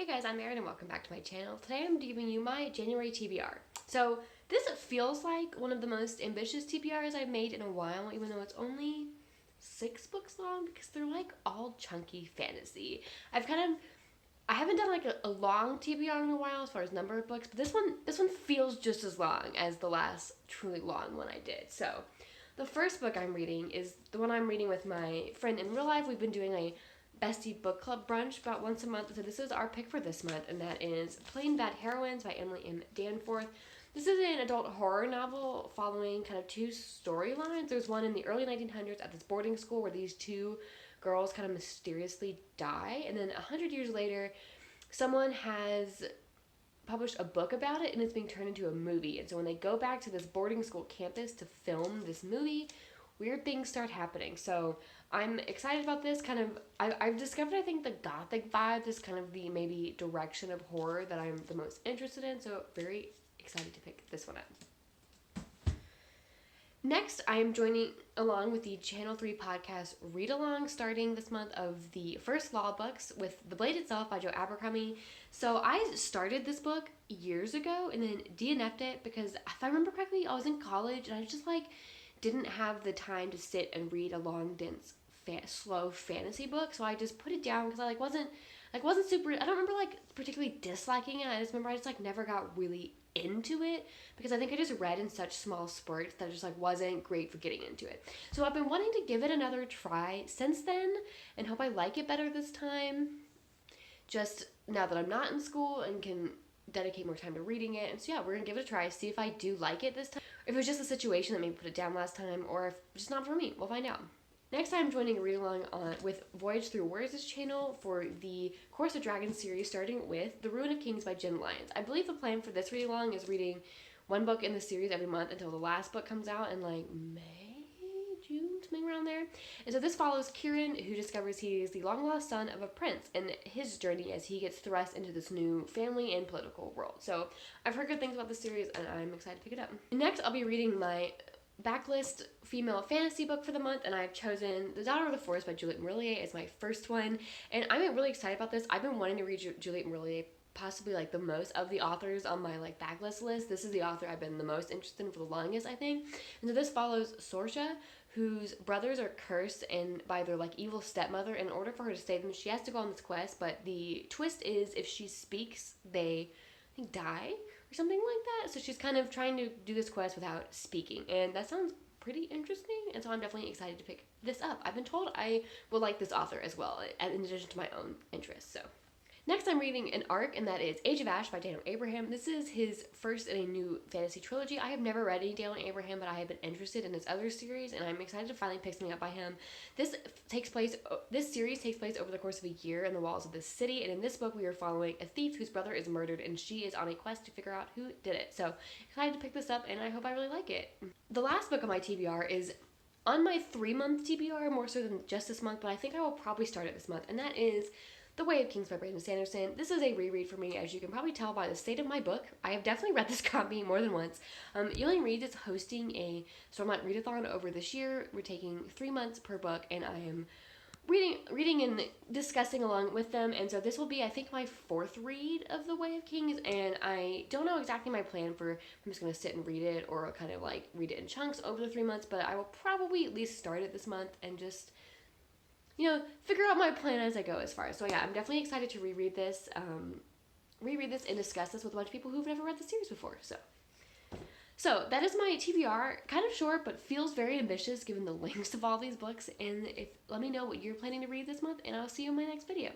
Hey guys, I'm Erin and welcome back to my channel. Today I'm giving you my January TBR. So this feels like one of the most ambitious TBRs I've made in a while, even though it's only 6 books long because they're like all chunky fantasy. I haven't done like a long TBR in a while as far as number of books, but this one feels just as long as the last truly long one I did. So the first book I'm reading is the one I'm reading with my friend in real life. We've been doing a bestie book club brunch about once a month, so this is our pick for this month, and that is Plain Bad Heroines by Emily M. Danforth. This is an adult horror novel following kind of two storylines. There's one in the early 1900s at this boarding school where these two girls kind of mysteriously die, and then 100 years later someone has published a book about it and it's being turned into a movie. And so when they go back to this boarding school campus to film this movie, weird things start happening. So I'm excited about this. I've discovered, I think, the gothic vibe is kind of the maybe direction of horror that I'm the most interested in. So very excited to pick this one up. Next, I am joining along with the Channel 3 podcast Read Along, starting this month of the first Law books with The Blade Itself by Joe Abercrombie. So I started this book years ago and then DNF'd it because, if I remember correctly, I was in college and I just didn't have the time to sit and read a long, dense, slow fantasy book. So I just put it down because I wasn't super. I don't remember particularly disliking it. I just remember I just never got really into it because I think I just read in such small spurts that I just wasn't great for getting into it. So I've been wanting to give it another try since then and hope I like it better this time, just now that I'm not in school and can dedicate more time to reading it. And so yeah, we're gonna give it a try, see if I do like it this time, if it was just a situation that maybe put it down last time, or if it's just not for me. We'll find out. Next, I'm joining a read along with Voyage Through Words' channel for the Course of Dragons series, starting with The Ruin of Kings by Jen Lyons. I believe the plan for this read along is reading one book in the series every month until the last book comes out in May, June, something around there. And so this follows Kieran, who discovers he is the long lost son of a prince, and his journey as he gets thrust into this new family and political world. So I've heard good things about this series and I'm excited to pick it up. Next, I'll be reading my backlist female fantasy book for the month, and I've chosen The Daughter of the Forest by Juliette Marillier as my first one, and I'm really excited about this. I've been wanting to read Juliette Marillier possibly the most of the authors on my backlist list. This is the author I've been the most interested in for the longest, I think. And so this follows Sorcia, whose brothers are cursed and by their evil stepmother. In order for her to save them, she has to go on this quest, but the twist is if she speaks, they die or something like that. So she's kind of trying to do this quest without speaking, and that sounds pretty interesting, and so I'm definitely excited to pick this up. I've been told I will like this author as well, in addition to my own interests. So next, I'm reading an arc, and that is Age of Ash by Daniel Abraham. This is his first in a new fantasy trilogy. I have never read any Daniel Abraham, but I have been interested in his other series, and I'm excited to finally pick something up by him. This series takes place over the course of a year in the walls of this city, and in this book we are following a thief whose brother is murdered, and she is on a quest to figure out who did it. So excited to pick this up, and I hope I really like it. The last book on my TBR is on my 3-month TBR, more so than just this month, but I think I will probably start it this month, and that is The Way of Kings by Brandon Sanderson. This is a reread for me, as you can probably tell by the state of my book. I have definitely read this copy more than once. Elaine Reed is hosting a Stormlight Readathon over this year. We're taking 3 months per book, and I am reading and discussing along with them. And so this will be, I think, my 4th read of The Way of Kings, and I don't know exactly my plan for, I'm just going to sit and read it or kind of read it in chunks over the 3 months, but I will probably at least start it this month and just figure out my plan as I go as far. So yeah, I'm definitely excited to reread this and discuss this with a bunch of people who've never read the series before. So that is my TBR. Kind of short, but feels very ambitious given the lengths of all these books. And let me know what you're planning to read this month, and I'll see you in my next video.